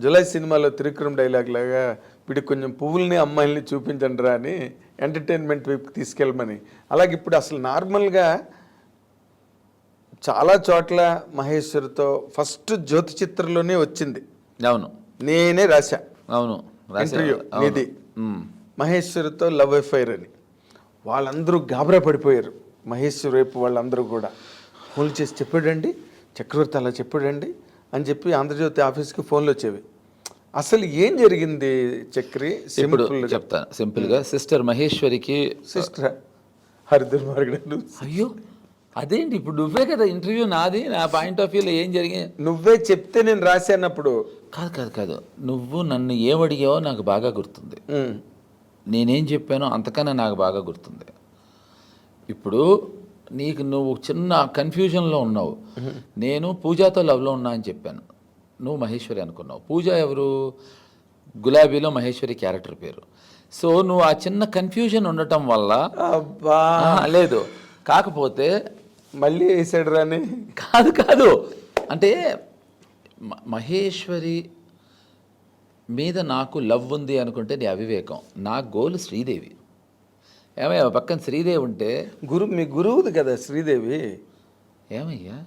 July సినిమాలో Trivikram dialogue లాగా వీడికి కొంచెం పువ్వుల్ని అమ్మాయిల్ని చూపించండి రా అని ఎంటర్టైన్మెంట్ వైపుకి తీసుకెళ్ళమని. అలాగే ఇప్పుడు అసలు నార్మల్గా చాలా చోట్ల మహేశ్వరితో ఫస్ట్ జ్యోతి చిత్రంలోనే వచ్చింది. అవును, నేనే రాశా. అవును, ఇంటర్వ్యూ మీది మహేశ్వరితో లవ్ అఫైర్ అని. వాళ్ళందరూ గాబరా పడిపోయారు. మహేశ్వరి వైపు వాళ్ళందరూ కూడా ఫోన్లు చేసి చెప్పాడండి చక్రవర్తి అలా చెప్పాడండి అని చెప్పి ఆంధ్రజ్యోతి ఆఫీస్కి ఫోన్లు వచ్చేవి. అసలు ఏం జరిగింది చక్రి? ఇప్పుడు చెప్తాను సింపుల్గా. సిస్టర్ మహేశ్వరికి సిస్టర్ హరిదుర్మార్గుడు. అయ్యో అదేంటి ఇప్పుడు నువ్వే కదా ఇంటర్వ్యూ, నాది నా పాయింట్ ఆఫ్ వ్యూలో ఏం జరిగింది నువ్వే చెప్తే నేను రాశానప్పుడు. కాదు కాదు కాదు, నువ్వు నన్ను ఏమడిగావో నాకు బాగా గుర్తుంది. నేనేం చెప్పానో అంతకన్నా నాకు బాగా గుర్తుంది. ఇప్పుడు నువ్వు చిన్న కన్ఫ్యూజన్లో ఉన్నావు. నేను పూజాతో లవ్లో ఉన్నా అని చెప్పాను, నువ్వు మహేశ్వరి అనుకున్నావు. పూజ ఎవరు? గులాబీలో మహేశ్వరి క్యారెక్టర్ పేరు. సో నువ్వు ఆ చిన్న కన్ఫ్యూజన్ ఉండటం వల్ల లేదు. కాకపోతే మళ్ళీ వేసాడు రాని కాదు కాదు, అంటే మహేశ్వరి మీద నాకు లవ్ ఉంది అనుకుంటే నీ అవివేకం. నా గోల్ శ్రీదేవి. ఏమయ్యా పక్కన శ్రీదేవి ఉంటే మీ గురువుది కదా శ్రీదేవి. ఏమయ్యా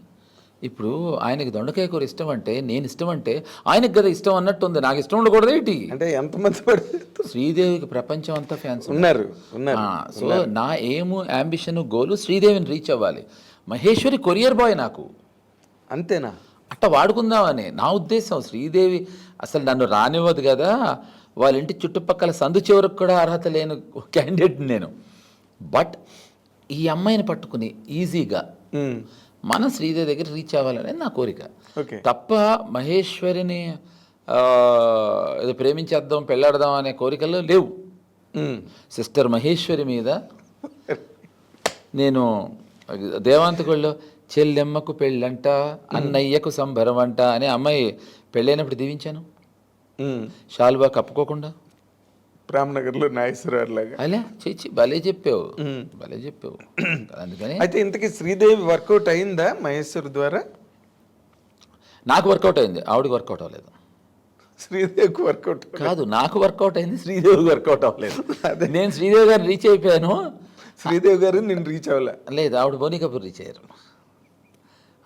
ఇప్పుడు ఆయనకి దొండకాయ కూర ఇష్టం అంటే నేను ఇష్టం అంటే ఆయనకి కదా ఇష్టం అన్నట్టు ఉంది. నాకు ఇష్టం ఉండకూడదు ఏంటి? అంటే ఎంతమంది పడుతుంది? శ్రీదేవికి ప్రపంచం అంతా ఫ్యాన్స్ ఉన్నారు. సో నా ఏము అంబిషన్ గోలు శ్రీదేవిని రీచ్ అవ్వాలి. మహేశ్వరి కొరియర్ బాయ్ నాకు, అంతేనా? అట్ట వాడుకుందామని నా ఉద్దేశం. శ్రీదేవి అసలు నన్ను రానివ్వదు కదా, వాళ్ళ ఇంటి చుట్టుపక్కల సందు చివరికి కూడా అర్హత లేని క్యాండిడేట్ నేను. బట్ ఈ అమ్మాయిని పట్టుకుని ఈజీగా మనం శ్రీదేవి దగ్గర రీచ్ అవ్వాలనేది నా కోరిక తప్ప మహేశ్వరిని ఏదో ప్రేమించేద్దాం పెళ్ళాడదాం అనే కోరికలు లేవు. సిస్టర్ మహేశ్వరి మీద నేను దేవాంతకుల్లో చెల్లెమ్మకు పెళ్ళంట అన్నయ్యకు సంబరం అంట అనే అమ్మాయి పెళ్ళైనప్పుడు దీవించాను, షాల్వా కప్పుకోకుండా. రామ్నగర్లో నాగేశ్వరరావు లాగా అలా చేచి భలే చెప్పావు, భలే చెప్పావు. అందుకని అయితే ఇంతకీ శ్రీదేవి వర్కౌట్ అయిందా మహేశ్వరి ద్వారా? నాకు వర్కౌట్ అయింది, ఆవిడకి వర్కౌట్ అవ్వలేదు. శ్రీదేవికి వర్కౌట్ కాదు, నాకు వర్కౌట్ అయింది, శ్రీదేవికి వర్కౌట్ అవ్వలేదు. నేను శ్రీదేవి గారిని రీచ్ అయిపోయాను, శ్రీదేవి గారు నేను రీచ్ అవ్వలే. లేదు, ఆవిడ బోనీ కపూర్ రీచ్ అయ్యారు.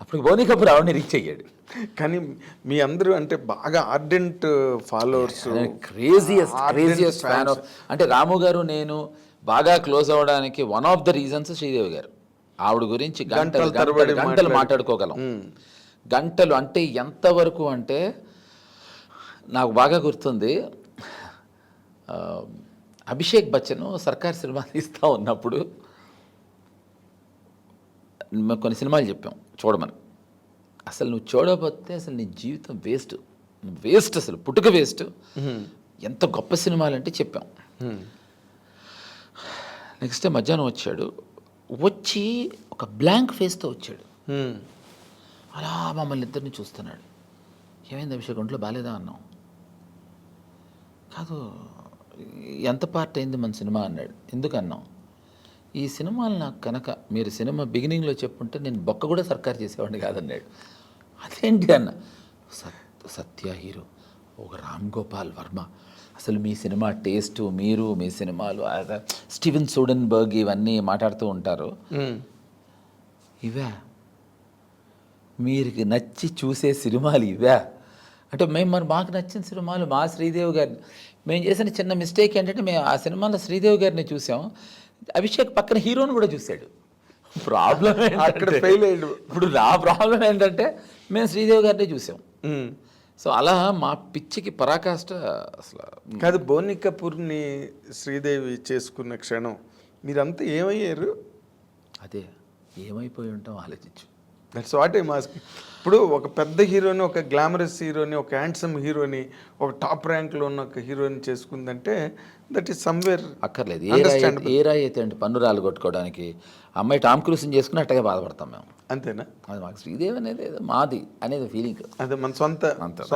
అప్పుడు బోనీ కపూర్ ఆవిడని రీచ్ అయ్యాడు. కానీ మీ అందరూ అంటే బాగా ardent followers, craziest fan of. అంటే రాము గారు నేను బాగా క్లోజ్ అవ్వడానికి one of the reasons Sridevi గారు. ఆవిడ గురించి గంటలు మాట్లాడుకోగలం. గంటలు అంటే ఎంతవరకు అంటే నాకు బాగా గుర్తుంది, అభిషేక్ బచ్చన్ సర్కార్ సినిమా తీస్తూ ఉన్నప్పుడు కొన్ని సినిమాలు చెప్పాం చూడమని. అసలు నువ్వు చూడకపోతే అసలు నీ జీవితం వేస్ట్, అసలు పుట్టుక వేస్ట్. ఎంత గొప్ప సినిమాలు అంటే చెప్పాం. నెక్స్ట్ డే మధ్యాహ్నం వచ్చి ఒక బ్లాంక్ ఫేస్తో వచ్చాడు. అలా మమ్మల్ని ఇద్దరిని చూస్తున్నాడు. ఏమైంది అభిషేక్, ఒంట్లో బాగాలేదా అన్నాం. కాదు, ఎంత పార్ట్ అయింది మన సినిమా అన్నాడు. ఎందుకు అన్నాం, ఈ సినిమాలు నాకు కనుక మీరు సినిమా బిగినింగ్లో చెప్పుంటే నేను బొక్క కూడా సర్కారు చేసేవాడిని కాదన్నాడు. అదేంటి అన్న, సత్య హీరో, ఒక రామ్ గోపాల్ వర్మ, అసలు మీ సినిమా టేస్ట్, మీరు మీ సినిమాలు స్టీవెన్ సోడెన్బర్గ్ ఇవన్నీ మాట్లాడుతూ ఉంటారు. ఇవే మీరు నచ్చి చూసే సినిమాలు ఇవే అంటే మాకు నచ్చిన సినిమాలు మా శ్రీదేవి గారిని మేము చేసిన చిన్న మిస్టేక్ ఏంటంటే మేము ఆ సినిమాలో శ్రీదేవి గారిని చూసాం, అభిషేక్ పక్కన హీరోని కూడా చూశాడు. ప్రాబ్లం అక్కడ ఫెయిల్ అయ్యాడు. ఇప్పుడు నా ప్రాబ్లం ఏంటంటే మేము శ్రీదేవి గారిని చూసాం. సో అలా మా పిచ్చికి పరాకాష్ట అసలు కాదు. బోనీ కపూర్ని శ్రీదేవి చేసుకున్న క్షణం మీరంతా ఏమయ్యారు? అదే ఏమైపోయి ఉంటాం ఆలోచించు. That's what eye mask. ఇప్పుడు ఒక పెద్ద హీరోని, ఒక గ్లామరస్ హీరోని, ఒక హ్యాండ్సమ్ హీరోని, ఒక టాప్ ర్యాంక్లో ఉన్న ఒక హీరోని చేసుకుందంటే దట్ ఈస్ సమ్వేర్. అక్కర్లేదు ఏ రాయి అయితే అంటే పన్ను రాళ్ళు కొట్టుకోవడానికి అమ్మాయి టామ్ క్రూజ్ని చేసుకుని అట్టగా బాధపడతాం మేము. అంతేనా? అది మాకు శ్రీదేవి అనేది మాది అనేది ఫీలింగ్. అదే మన సొంత.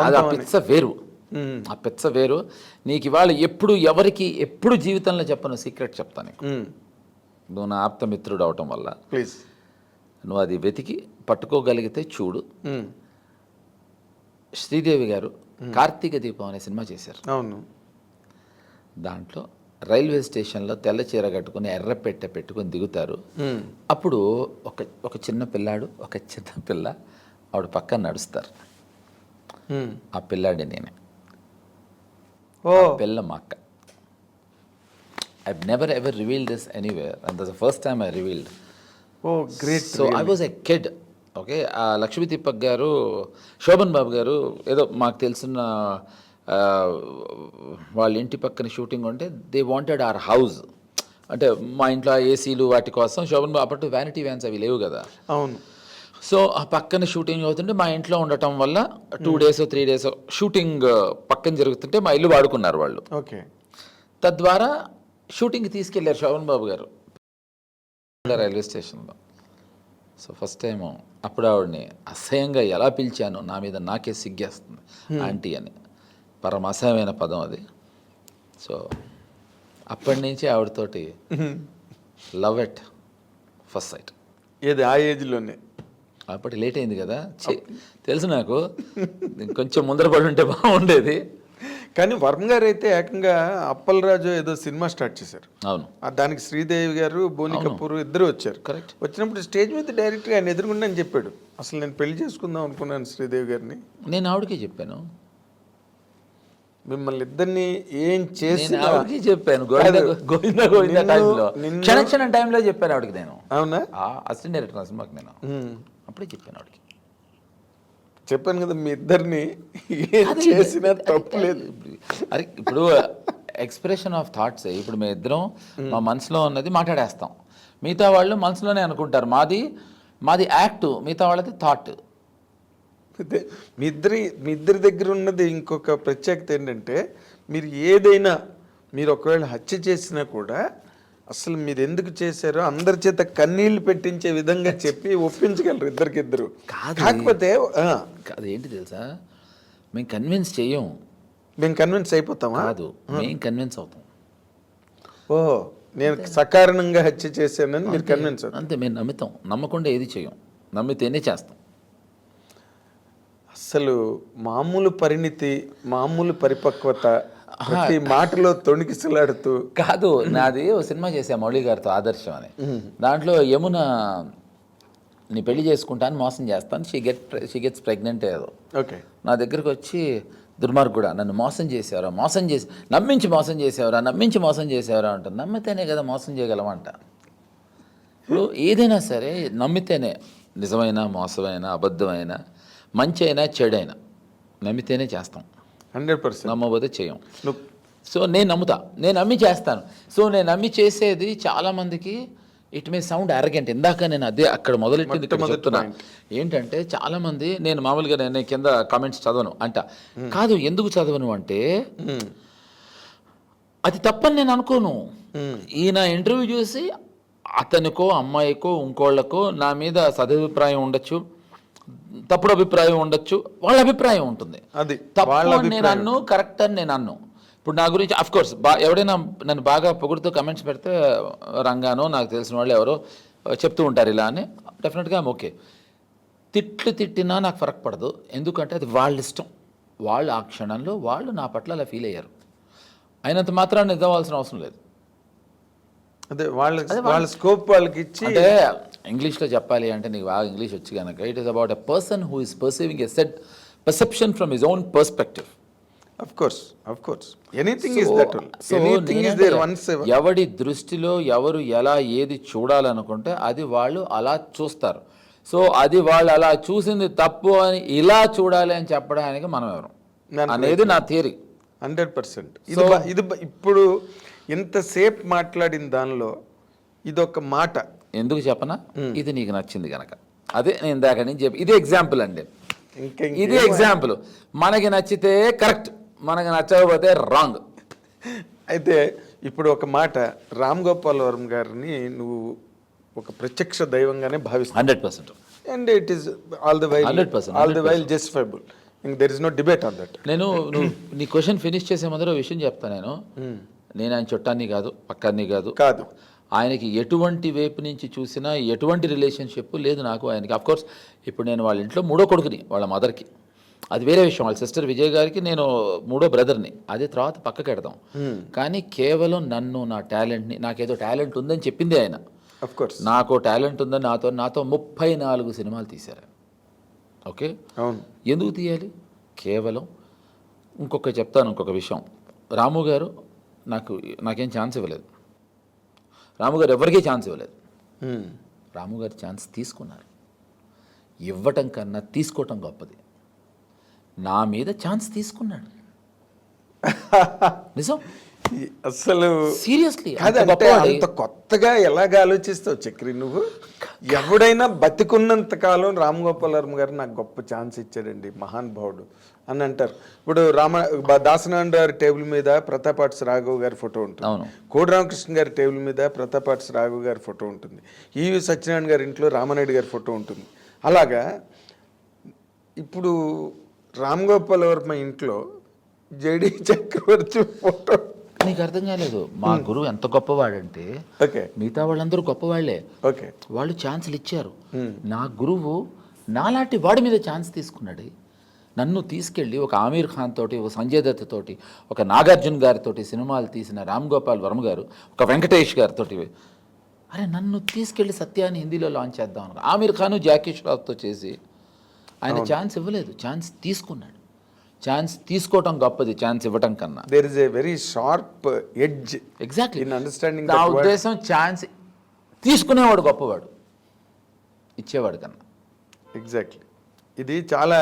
అది ఆ పిచ్చ వేరు, ఆ పిచ్చ వేరు. నీకు ఇవాళ ఎప్పుడు జీవితంలో చెప్పను సీక్రెట్ చెప్తాను. నువ్వు నా ఆప్తమిత్రుడు అవటం వల్ల ప్లీజ్ నువ్వు అది వెతికి పట్టుకోగలిగితే చూడు. శ్రీదేవి గారు కార్తీక దీపం అనే సినిమా చేశారు. అవును. దాంట్లో రైల్వే స్టేషన్లో తెల్ల చీర కట్టుకుని ఎర్ర పెట్టె పెట్టుకొని దిగుతారు. అప్పుడు ఒక చిన్న పిల్లాడు, ఒక చిన్న పిల్ల ఆవిడ పక్కన నడుస్తారు. ఆ పిల్లాడి నేనే. ఓ పిల్ల మా అక్క. I never ever revealed this anywhere and that's the first time I revealed. Oh great. So I was a kid. Okay, ఆ లక్ష్మీ దీపక్ గారు, శోభన్ బాబు గారు ఏదో మాకు తెలిసిన వాళ్ళ ఇంటి పక్కన షూటింగ్ ఉంటే దే వాంటెడ్ అవర్ హౌస్. అంటే మా ఇంట్లో ఏసీలు వాటి కోసం శోభన్ బాబు అప్పట్లో వ్యానిటీ వ్యాన్స్ అవి లేవు కదా. అవును. సో ఆ పక్కన షూటింగ్ అవుతుంటే మా ఇంట్లో ఉండటం వల్ల 2 days 3 days షూటింగ్ పక్కన జరుగుతుంటే మా ఇల్లు వాడుకున్నారు వాళ్ళు. ఓకే. తద్వారా షూటింగ్కి తీసుకెళ్లారు శోభన్ బాబు గారు రైల్వే స్టేషన్లో. సో ఫస్ట్ టైం అప్పుడు ఆవిడని అసహ్యంగా ఎలా పిలిచాను, నా మీద నాకే సిగ్గేస్తుంది ఆంటీ అని. పరమ అసహ్యమైన పదం అది. సో అప్పటి నుంచి ఆవిడతోటి లవ్ ఎట్ ఫస్ట్ సైట్. ఏది ఆ ఏజ్లోనే? అప్పటి లేట్ అయింది కదా, తెలుసు నాకు. కొంచెం ముందర పడి ఉంటే బాగుండేది. కానీ వర్మ గారు అయితే ఏకంగా అప్పలరాజు ఏదో సినిమా స్టార్ట్ చేశారు. అవును. దానికి శ్రీదేవి గారు, బోని కపూర్ ఇద్దరు వచ్చారు. కరెక్ట్. వచ్చినప్పుడు స్టేజ్ మీద డైరెక్ట్గా ఆయన ఎదురుగుండా అని చెప్పాడు, అసలు నేను పెళ్లి చేసుకుందాం అనుకున్నాను శ్రీదేవి గారిని. నేను ఆవిడకి చెప్పాను, మిమ్మల్ని ఇద్దరిని ఏం చేసి ఆవిడకి చెప్పాను. గోవిందా టైంలో, క్షణ టైంలో చెప్పాను ఆవిడకి నేను. అవునా? అసిస్టెంట్ డైరెక్టర్ సినిమాకి నేను అప్పుడే చెప్పాను ఆవిడకి. చెప్పాను కదా, మీ ఇద్దరిని ఏం చేసినా తప్పులేదు. అది ఇప్పుడు ఎక్స్ప్రెషన్ ఆఫ్ థాట్స్. ఇప్పుడు మేము ఇద్దరం మా మనసులో ఉన్నది మాట్లాడేస్తాం. మిగతా వాళ్ళు మనసులోనే అనుకుంటారు. మాది యాక్ట్, మిగతా వాళ్ళది థాట్. మీ ఇద్దరి దగ్గర ఉన్నది ఇంకొక ప్రత్యేకత ఏంటంటే, మీరు ఏదైనా మీరు ఒకవేళ హత్య చేసినా కూడా అసలు మీరు ఎందుకు చేశారో అందరి చేత కన్నీళ్లు పెట్టించే విధంగా చెప్పి ఒప్పించగలరు ఇద్దరికిద్దరు. కాకపోతే అదేంటి తెలుసా, మేము కన్విన్స్ చెయ్యం. మేము కన్విన్స్ అయిపోతామా? కాదు, మేము కన్విన్స్ అవుతాం. ఓహో, నేను సకారణంగా హత్య చేశానని మీరు కన్విన్స్ అవుతాం. అంతే, మేము నమ్ముతాం. నమ్మకుండా ఏది చేయం, నమ్మితేనే చేస్తాం. అసలు మామూలు పరిణితి, మామూలు పరిపక్వత, ప్రతి మాటలో తొణికిసలాడుతూ. కాదు, నాది ఓ సినిమా చేశా మౌళి గారితో, ఆదర్శం అని. దాంట్లో యమున నీ పెళ్లి చేసుకుంటాను, మోసం చేస్తాను, షీ గెట్స్ ప్రెగ్నెంట్ ఏదో. ఓకే. నా దగ్గరకు వచ్చి, దుర్మార్గుడా నన్ను మోసం చేసేవరా, నమ్మించి మోసం చేసేవరా అంట. నమ్మితేనే కదా మోసం చేయగలమంట. ఇప్పుడు ఏదైనా సరే నమ్మితేనే, నిజమైన, మోసమైన, అబద్ధమైన, మంచి అయినా చెడైనా నమ్మితేనే చేస్తాం. 100%. నమ్మబోతే చేయం. సో నేను నమ్ముతా, నేను నమ్మి చేస్తాను. సో నేను నమ్మి చేసేది చాలామందికి ఇట్ మే సౌండ్ అరగెంట్. ఇందాక నేను అదే అక్కడ మొదలెట్టింది చెప్తున్నా. ఏంటంటే చాలామంది, నేను మామూలుగా నేను కింద కామెంట్స్ చదవను అంట. కాదు, ఎందుకు చదవను అంటే అది తప్పని నేను అనుకోను. ఈయన ఇంటర్వ్యూ చూసి అతనికో అమ్మాయికో ఇంకోళ్ళకో నా మీద సదభిప్రాయం ఉండొచ్చు, తప్పుడు అభిప్రాయం ఉండొచ్చు, వాళ్ళ అభిప్రాయం ఉంటుంది. అది తప్పు నేను అన్ను, కరెక్ట్ అని నేను అన్ను. ఇప్పుడు నా గురించి అఫ్ కోర్స్ ఎవడైనా నన్ను బాగా పొగుడుతూ కమెంట్స్ పెడితే, రంగానో నాకు తెలిసిన వాళ్ళు ఎవరో చెప్తూ ఉంటారు ఇలా అని, డెఫినెట్గా ఓకే. తిట్టినా నాకు ఫరక్ పడదు. ఎందుకంటే అది వాళ్ళ ఇష్టం. వాళ్ళు ఆ క్షణంలో వాళ్ళు నా పట్ల అలా ఫీల్ అయ్యారు. అయినంత మాత్రాన్ని నిజమవలసిన అవసరం లేదు. అదే వాళ్ళ స్కోప్ వాళ్ళకి ఇచ్చి. అంటే ఇంగ్లీష్లో చెప్పాలి అంటే, నీకు బాగా ఇంగ్లీష్ వచ్చి కనుక, it is about a person who is perceiving a set perception from his own perspective. Of course. Anything is that one. Anything is there once. ఎవడి దృష్టిలో ఎవరు ఎలా ఏది చూడాలనుకుంటే అది వాళ్ళు అలా చూస్తారు. సో అది వాళ్ళు అలా చూసింది తప్పు అని ఇలా చూడాలి అని చెప్పడానికి మనం ఎవరు అనేది నా థియరీ. 100%. ఇది ఇప్పుడు ఇంతసేపు మాట్లాడిన దానిలో ఇదొక మాట ఎందుకు చెప్పనా, ఇది నీకు నచ్చింది కనుక. అదే నేను ఇందాక నుంచి చెప్పి, ఇది ఎగ్జాంపుల్ అండి. ఇది ఎగ్జాంపుల్. మనకి నచ్చితే కరెక్ట్, మనకి నచ్చకపోతే రాంగ్. అయితే ఇప్పుడు ఒక మాట, రామ్ గోపాల్ వర్మ గారిని నువ్వు ఒక ప్రత్యక్ష దైవంగానే భావిస్తావు. 100%. And it is all the while justifiable. There is no debate on that. నువ్వు నీ క్వశ్చన్ ఫినిష్ చేసే ముందర విషయం చెప్తా. నేను ఆయన చుట్టాన్ని కాదు, పక్కాన్ని కాదు. ఆయనకి ఎటువంటి వైపు నుంచి చూసినా ఎటువంటి రిలేషన్షిప్ లేదు నాకు ఆయనకి. అఫ్కోర్స్ ఇప్పుడు నేను వాళ్ళ ఇంట్లో 3వ కొడుకుని, వాళ్ళ మదర్కి. అది వేరే విషయం. వాళ్ళ సిస్టర్ విజయ్ గారికి నేను మూడో బ్రదర్ని, అది తర్వాత పక్కకి పెడదాం. కానీ కేవలం నన్ను, నా టాలెంట్ని, నాకేదో టాలెంట్ ఉందని చెప్పింది ఆయన. ఆఫ్ కోర్స్ నాకు టాలెంట్ ఉందని నాతో 34 సినిమాలు తీశారు. ఓకే, అవును. ఎందుకు తీయాలి? కేవలం ఇంకొక విషయం. రాము గారు నాకేం ఛాన్స్ ఇవ్వలేదు. రాము గారు ఎవరికీ ఛాన్స్ ఇవ్వలేదు. రాము గారు ఛాన్స్ తీసుకున్నారు. ఇవ్వటం కన్నా తీసుకోవటం గొప్పది. నా మీద ఛాన్స్ తీసుకున్నాడు. నిజం, అసలు సీరియస్లీ. అదంటే అంత కొత్తగా ఎలాగ ఆలోచిస్తావు చక్రి నువ్వు? ఎవడైనా బతికున్నంత కాలం రామ్ గోపాల్ వర్మ గారు నాకు గొప్ప ఛాన్స్ ఇచ్చాడండి, మహానుభావుడు అని అంటారు. ఇప్పుడు దాసనారాయణ గారి టేబుల్ మీద ప్రతాపాట్స్ రాఘవ్ గారి ఫోటో ఉంటుంది, కోడి రామకృష్ణ గారి టేబుల్ మీద ప్రతాపాట్స్ రాఘవ్ గారి ఫోటో ఉంటుంది, ఈవి సత్యనారాయణ గారి ఇంట్లో రామానాయుడు గారి ఫోటో ఉంటుంది. అలాగా ఇప్పుడు రామ్ గోపాల్ వర్మ ఇంట్లో జేడి చక్రవర్తి ఫోటో. నీకు అర్థం కాలేదు. మా గురువు ఎంత గొప్పవాడంటే, మిగతా వాళ్ళందరూ గొప్పవాళ్లే, వాళ్ళు ఛాన్సులు ఇచ్చారు. నా గురువు నాలాంటి వాడి మీద ఛాన్స్ తీసుకున్నాడు. నన్ను తీసుకెళ్ళి ఒక ఆమీర్ ఖాన్ తోటి, ఒక సంజయ్ దత్ తోటి, ఒక నాగార్జున గారితో సినిమాలు తీసిన రామ్ గోపాల్ వర్మ గారు, ఒక వెంకటేష్ గారితో, అరే నన్ను తీసుకెళ్ళి సత్యాన్ని హిందీలో లాంచ్ చేద్దాం అనుకో. ఆమీర్ ఖాన్ జాకీ ష్రాఫ్తో చేసి ఆయన ఛాన్స్ ఇవ్వలేదు, ఛాన్స్ తీసుకున్నాడు. ఛాన్స్ తీసుకోవటం గొప్పది ఛాన్స్ ఇవ్వటం కన్నా. There is a very sharp edge exactly in understanding. నా ఉద్దేశం ఛాన్స్ తీసుకునేవాడు గొప్పవాడు, ఇచ్చేవాడు కన్నా. ఎగ్జాక్ట్లీ, ఇది చాలా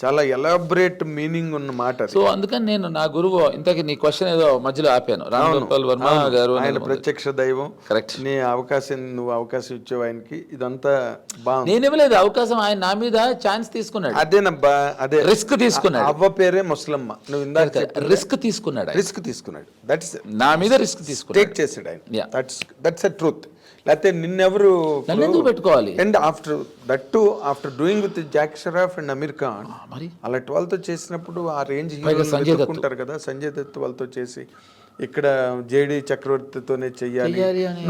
చాలా ఎలాబరేట్ మీనింగ్ ఉన్న మాట. సో అందుకని నేను నా గురువు, ఇంతకీ నీ క్వశ్చన్ ఏదో మధ్యలో ఆపాను. రామ్ గోపాల్ వర్మ గారు ఆయన ప్రత్యక్ష దైవం. కరెక్ట్. నువ్వు అవకాశం ఇచ్చావు ఆయనకి, ఇదంతా బాగుంది. నేను ఇవ్వలేదు అవకాశం, ఆయన నా మీద ఛాన్స్ తీసుకున్నాడు. అదేనబ్బా, అదే రిస్క్ తీసుకున్నాడు. అవ్వ పేరే ముసలమ్మ. నువ్వు ఇందాక రిస్క్ తీసుకున్నాడు. దట్స్ నా మీద రిస్క్ తీసుకున్నాడు, టేక్ చేసాడు ఆయన. That's a truth. లేకపోతే నిన్నెవరు పెట్టుకోవాలి? And after doing with Jack Shroff and Aamir Khan, అలాంటి వాళ్ళతో చేసినప్పుడు ఆ రేంజ్ హీరోలు కదా, సంజయ్ దత్ వాళ్ళతో చేసి ఇక్కడ జేడి చక్రవర్తితోనే చెయ్యాలి.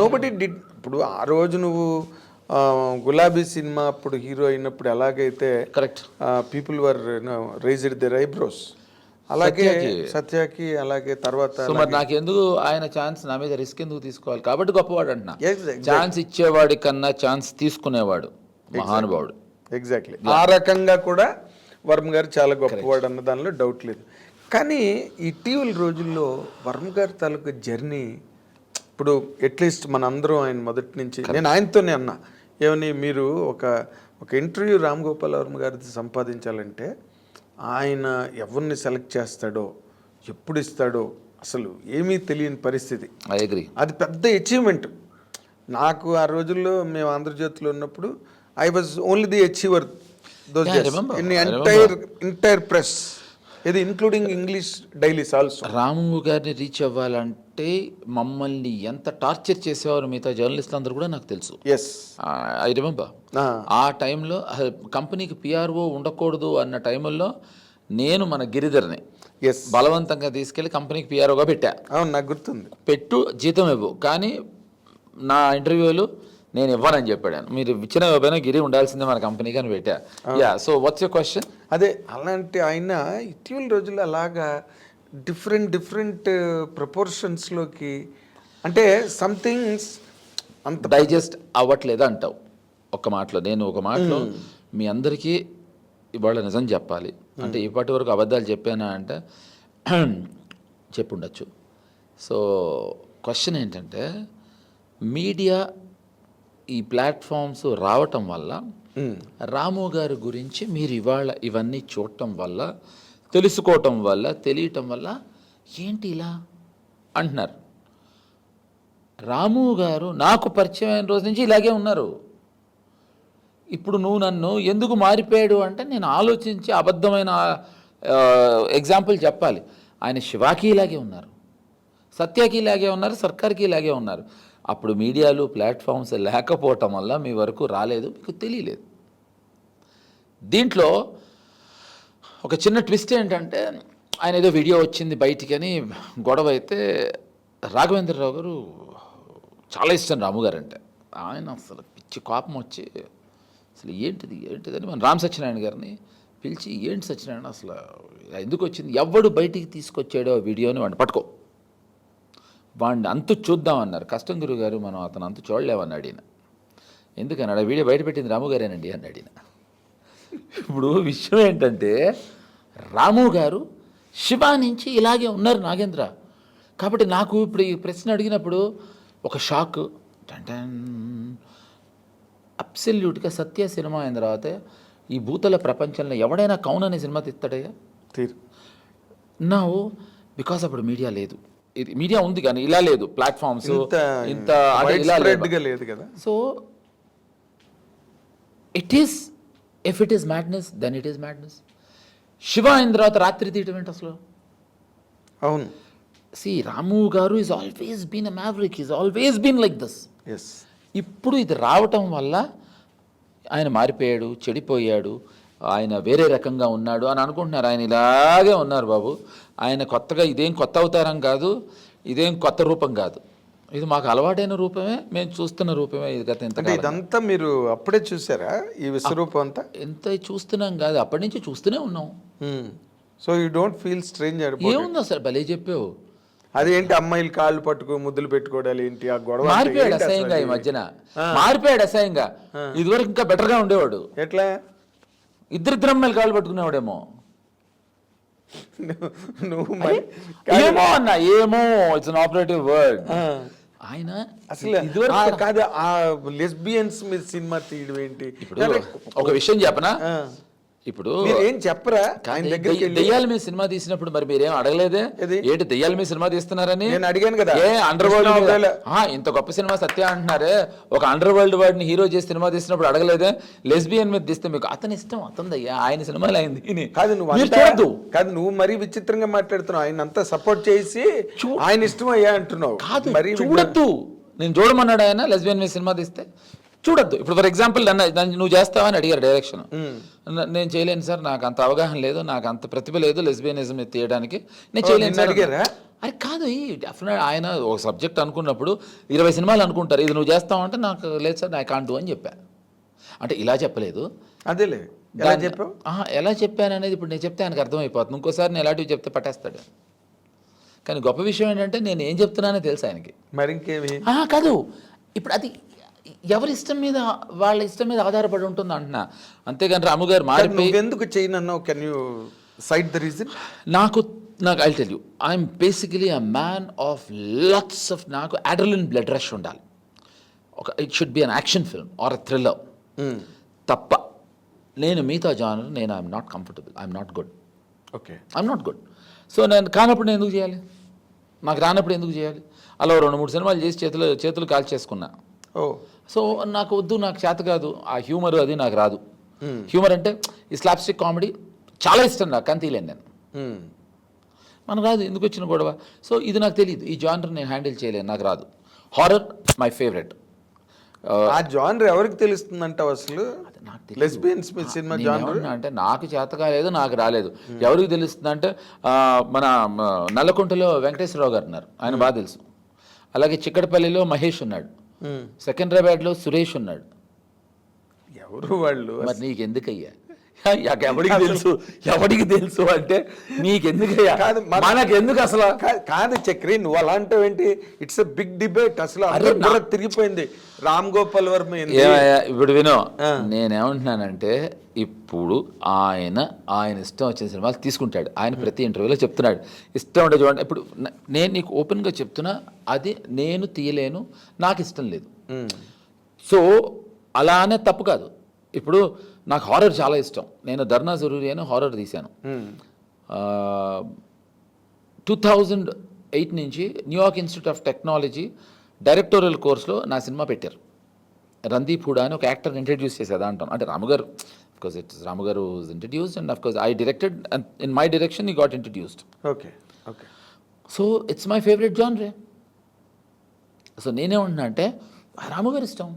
Nobody did. ఇప్పుడు ఆ రోజు నువ్వు గులాబీ సినిమా అప్పుడు హీరో అయినప్పుడు ఎలాగైతే correct people were raised their eyebrows, అలాగే సత్యకి, అలాగే తర్వాత. సో మరి నాకెందుకు ఆయన ఛాన్స్ నా మీద రిస్క్ ఎందుకు తీసుకోవాలి? కాబట్టి గొప్పవాడు అంటున్నా. ఛాన్స్ ఇచ్చేవాడి కన్నా ఛాన్స్ తీసుకునేవాడు మహానుభావుడు. ఎగ్జాక్ట్లీ, ఆ రకంగా కూడా వర్మ గారు చాలా గొప్పవాడు అన్న దానిలో డౌట్ లేదు. కానీ ఇటీవల రోజుల్లో వర్మ గారి తాలూకు జర్నీ, ఇప్పుడు అట్లీస్ట్ మనందరం ఆయన మొదటి నుంచి, నేను ఆయనతోనే అన్నా, ఏమని మీరు ఒక ఇంటర్వ్యూ రామ్ గోపాల్ వర్మ గారితో సంపాదించాలంటే ఆయన ఎవరిని సెలెక్ట్ చేస్తాడో, ఎప్పుడు ఇస్తాడో అసలు ఏమీ తెలియని పరిస్థితి. I agree. అది పెద్ద అచీవ్మెంట్. నాకు ఆ రోజుల్లో మేము ఆంధ్రజ్యోతిలో ఉన్నప్పుడు I was only the achiever in entire press, ఇది ఇంక్లూడింగ్ ఇంగ్లీష్ డైలీస్ ఆల్సో. రాము గారిని రీచ్ అవ్వాలంటే మమ్మల్ని ఎంత టార్చర్ చేసేవారు మిగతా జర్నలిస్టులు అందరూ కూడా నాకు తెలుసు. Yes, I remember. ఆ టైంలో కంపెనీకి పిఆర్ఓ ఉండకూడదు అన్న టైంలో నేను మన గిరిధర్ని బలవంతంగా తీసుకెళ్ళి కంపెనీకి పిఆర్ఓగా పెట్టా. అవును, నాకు గుర్తుంది. పెట్టు, జీతం ఇవ్వు, కానీ నా ఇంటర్వ్యూలు నేను ఇవ్వనని చెప్పాడు. మీరు ఇచ్చిన ఇవ్వకపోయినా గిరి ఉండాల్సిందే మన కంపెనీకి అని పెట్టా. Yeah, so what's your question? అదే, అలాంటి ఆయన ఇటీవల రోజుల్లో అలాగా డిఫరెంట్ ప్రపోర్షన్స్లోకి, అంటే సంథింగ్స్ అంత డైజెస్ట్ అవ్వట్లేదు అంటావు ఒక మాటలో. నేను ఒక మాటలో మీ అందరికీ ఇవాళ నిజం చెప్పాలి అంటే, ఇప్పటి వరకు అబద్ధాలు చెప్పానా అంటే చెప్పుండొచ్చు. సో క్వశ్చన్ ఏంటంటే, మీడియా ఈ ప్లాట్ఫామ్స్ రావటం వల్ల రాము గారి గురించి మీరు ఇవాళ ఇవన్నీ చూడటం వల్ల, తెలుసుకోవటం వల్ల, తెలియటం వల్ల ఏంటి ఇలా అంటున్నారు. రాము గారు నాకు పరిచయం అయిన రోజు నుంచి ఇలాగే ఉన్నారు. ఇప్పుడు నువ్వు నన్ను ఎందుకు మారిపోయాడు అంటే, నేను ఆలోచించి అబద్ధమైన ఎగ్జాంపుల్ చెప్పాలి. ఆయన శివాకి ఇలాగే ఉన్నారు, సత్యకి ఇలాగే ఉన్నారు, సర్కార్కి ఇలాగే ఉన్నారు. అప్పుడు మీడియాలు ప్లాట్ఫామ్స్ లేకపోవటం వల్ల మీ వరకు రాలేదు, మీకు తెలియలేదు. దీంట్లో ఒక చిన్న ట్విస్ట్ ఏంటంటే, ఆయన ఏదో వీడియో వచ్చింది బయటికి అని గొడవ అయితే, రాఘవేంద్రరావు గారు చాలా ఇష్టం రాము గారు అంటే. ఆయన అసలు పిచ్చి కోపం వచ్చి, అసలు ఏంటిది అని మన రామ్ సత్యనారాయణ గారిని పిలిచి ఏంటి సత్యనారాయణ అసలు ఎందుకు వచ్చింది, ఎవడు బయటికి తీసుకొచ్చాడో ఆ వీడియోని వాడిని పట్టుకో, వాడిని అంతు చూద్దామన్నారు. కష్టం గురుగారు మనం అతను అంతు చూడలేమన్నాడు ఈయన. ఎందుకన్నాడు, ఆ వీడియో బయట పెట్టింది రాము గారేనండి అన్నాడు ఈయన. ఇప్పుడు విషయం ఏంటంటే రాము గారు శివ నుంచి ఇలాగే ఉన్నారు నాగేంద్ర. కాబట్టి నాకు ఇప్పుడు ఈ ప్రశ్న అడిగినప్పుడు ఒక షాక్. అబ్సల్యూట్గా సత్య సినిమా అయిన తర్వాత ఈ భూతల ప్రపంచంలో ఎవడైనా కౌన్ అనే సినిమా తీస్తాడయ్యా తీరు నా బికాస్ అప్పుడు మీడియా లేదు. ఇది మీడియా ఉంది కానీ ఇలా లేదు, ప్లాట్ఫామ్స్ ఇంత అంటే ఇలా లేదు కదా. So it is if it is madness then it is madness. Shiva అయిన తర్వాత రాత్రి తీయటం ఏంటి అసలు? అవును. Ramu garu is always been a maverick, is always been like this. Yes. ఇప్పుడు ఇది రావటం వల్ల ఆయన మారిపోయాడు, చెడిపోయాడు, ఆయన వేరే రకంగా ఉన్నాడు అని అనుకుంటున్నారు. ఆయన ఇలాగే ఉన్నారు బాబు. ఆయన కొత్తగా ఇదేం కొత్త అవతారం కాదు, ఇదేం కొత్త రూపం కాదు, ఇది మాకు అలవాటైన రూపమే, మేము చూస్తున్న రూపమే. ఇది గత ఎంత ఇదంతా మీరు అప్పుడే చూసారా ఈ విశ్వరూపం అంతా? ఎంత చూస్తున్నాం కాదు, అప్పటి నుంచి చూస్తూనే ఉన్నాం. So you don't feel strange? ఏముంది అసలు, భలే చెప్పావు. అదేంటి అమ్మాయిలు కాళ్ళు పట్టుకో ముద్దులు పెట్టుకోవడాలు ఏంటి ఆ గొడవ? మారిపోయాడు అసహ్యంగా ఈ మధ్యన, మారిపోయాడు అసహ్యంగా. ఇదివరకు ఇంకా బెటర్గా ఉండేవాడు. ఎట్లా? ఇద్దరిద్దరు అమ్మాయిలు కాళ్ళు పట్టుకునేవాడేమో. నువ్వు ఏమో అన్న, ఏమో ఇట్స్ అన్ ఆపరేటివ్ వర్డ్. ఆయన అసలు కాదు, ఆ లెస్బియన్స్ మీద సినిమా తీయడం ఏంటి? ఇప్పుడు ఒక విషయం చెప్పనా, ఇప్పుడు ఏం చెప్పరా? ఆయన దగ్గర దెయ్యాల మీద సినిమా తీసినప్పుడు మరి మీరేం అడగలేదే ఏంటి దెయ్యాల మీద సినిమా తీస్తున్నారని? నేను అడిగాను కదా. ఏ అండర్ వరల్డ్ ఇంత గొప్ప సినిమా సత్య అంటున్నారే, ఒక అండర్ వరల్డ్ వాడిని హీరో చేసి సినిమా తీసినప్పుడు అడగలేదే? లెస్బియన్ మీద తీస్తే మీకు అతని ఇష్టం, అతనిదయ్యా, ఆయన సినిమాలు అయింది కాదు. నువ్వు కాదు, నువ్వు మరీ విచిత్రంగా మాట్లాడుతున్నావు. ఆయన అంతా సపోర్ట్ చేసి ఆయన ఇష్టం అయ్యా అంటున్నావు. కాదు, మరి చూడద్దు, నేను చూడమన్నాడు ఆయన. లెస్బియన్ మీద సినిమా తీస్తే చూడొద్దు. ఇప్పుడు ఫర్ ఎగ్జాంపుల్ నన్ను నువ్వు చేస్తావా అని అడిగారు డైరెక్షన్. నేను చేయలేను సార్, నాకు అంత అవగాహన లేదు, నాకు అంత ప్రతిభ లేదు లెస్బియనిజం తీయడానికి, నేను చేయలేను సార్ అడిగారా? అది కాదు, డెఫినెట్ ఆయన ఒక సబ్జెక్ట్ అనుకున్నప్పుడు 20 సినిమాలు అనుకుంటారు, ఇది నువ్వు చేస్తావంటే నాకు లేదు సార్, ఐ కాంట్ డూ అని చెప్పా. అంటే ఇలా చెప్పలేదు, అదేలే ఎలా చెప్పావు? ఎలా చెప్పాను అనేది ఇప్పుడు నేను చెప్తే ఆయనకు అర్థమైపోతుంది. ఇంకోసారి నేను ఎలాంటివి చెప్తే పట్టేస్తాడు. కానీ గొప్ప విషయం ఏంటంటే నేను ఏం చెప్తున్నానో తెలుసు ఆయనకి. మరి ఇంకేమి కాదు, ఇప్పుడు అది ఎవరి ఇష్టం మీద, వాళ్ళ ఇష్టం మీద ఆధారపడి ఉంటుంది అంటున్నా. అంతేగాని రాము గారు మారిపోయి ఎందుకు చేయనన్నావు? Can you cite the reason? నాకు I tell you, I'm basically a man of lots of, నాకు అడ్రినలిన్ బ్లడ్ రష్ ఉండాలి. It should be an action film or a thriller తప్ప నేను మిగతా జానర్ నేను I'm not comfortable, I'm not good. Okay, I'm not good. So నేను కానప్పుడు నేను ఎందుకు చేయాలి, నాకు రానప్పుడు ఎందుకు చేయాలి? అలా 2-3 సినిమాలు చేసి చేతులు కాల్ చేసుకున్నా. సో నాకు వద్దు, నాకు చేత కాదు, ఆ హ్యూమర్ అది నాకు రాదు. హ్యూమర్ అంటే ఈ స్లాప్స్టిక్ కామెడీ చాలా ఇష్టం నాకు, కానీ తీయలేను నేను. మనకు రాదు, ఎందుకు వచ్చిన గొడవ. సో ఇది నాకు తెలియదు, ఈ జానర్ నేను హ్యాండిల్ చేయలేను, నాకు రాదు. Horror my favourite. ఆ జానర్ ఎవరికి తెలుస్తుందంటావు అసలు? లెస్బియన్స్ సినిమా జానర్ అంటే నాకు చేత కాలేదు, నాకు రాలేదు. ఎవరికి తెలుస్తుంది అంటే మన నల్లకుంటలో వెంకటేశ్వరరావు గారు ఉన్నారు, ఆయన బాగా తెలుసు. అలాగే చిక్కడపల్లిలో మహేష్ ఉన్నాడు, సెకండ్రాబాద్లో సురేష్ ఉన్నాడు. ఎవరు వాళ్ళు? మరి నీకెందుకయ్యా, ఎవడికి తెలుసు అంటే నీకెందుకయ్యా, మనకెందుకు అసలు? కాదు చక్రి, నువ్వు అలాంటివి ఏంటి? ఇట్స్ ఎ బిగ్ డిబేట్ అసలు. అందరూ తిరిగిపోయింది రామ్ గోపాల్ వర్మ. ఇప్పుడు వినో, నేనేమంటున్నానంటే ఇప్పుడు ఆయన ఇష్టం వచ్చిన సినిమాలు తీసుకుంటాడు. ఆయన ప్రతి ఇంటర్వ్యూలో చెప్తున్నాడు ఇష్టం ఉండే చూడండి. ఇప్పుడు నేను నీకు ఓపెన్గా చెప్తున్నా, అది నేను తీయలేను, నాకు ఇష్టం లేదు. సో అలానే తప్పు కాదు. ఇప్పుడు నాకు హారర్ చాలా ఇష్టం, నేను ధర్నా జరూరి అని హారర్ తీశాను. 2008 నుంచి New York institute of technology directorial కోర్స్లో నా సినిమా పెట్టారు. రందీప్ హుడా అని ఒక యాక్టర్ని ఇంట్రడ్యూస్ చేసేదా అంటాం. అంటే రాముగారు, అఫ్కోర్స్ ఇట్స్ రాముగారు was introduced and of course I directed and in my direction he got introduced. Okay okay. So it's my favourite జానరే. సో నేనేమంటున్నా అంటే రాముగారు ఇష్టం,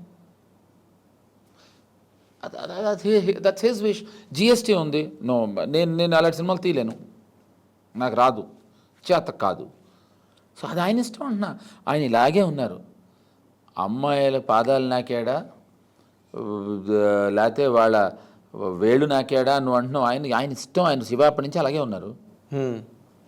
దట్స్ హిస్ విష్. జిఎస్టీ ఉంది, నో, నేను అలాంటి సినిమాలు తీయలేను, నాకు రాదు, చేత కాదు. సో అది ఆయన ఇష్టం అంటున్నా. ఆయన ఇలాగే ఉన్నారు. అమ్మాయిల పాదాలు నాకేడా, లేకపోతే వేళ్ళు నాకాడా నువ్వు అంటున్నావు, ఆయన ఆయన ఇష్టం, ఆయన శివ అప్పటి నుంచి అలాగే ఉన్నారు. హ్మ్.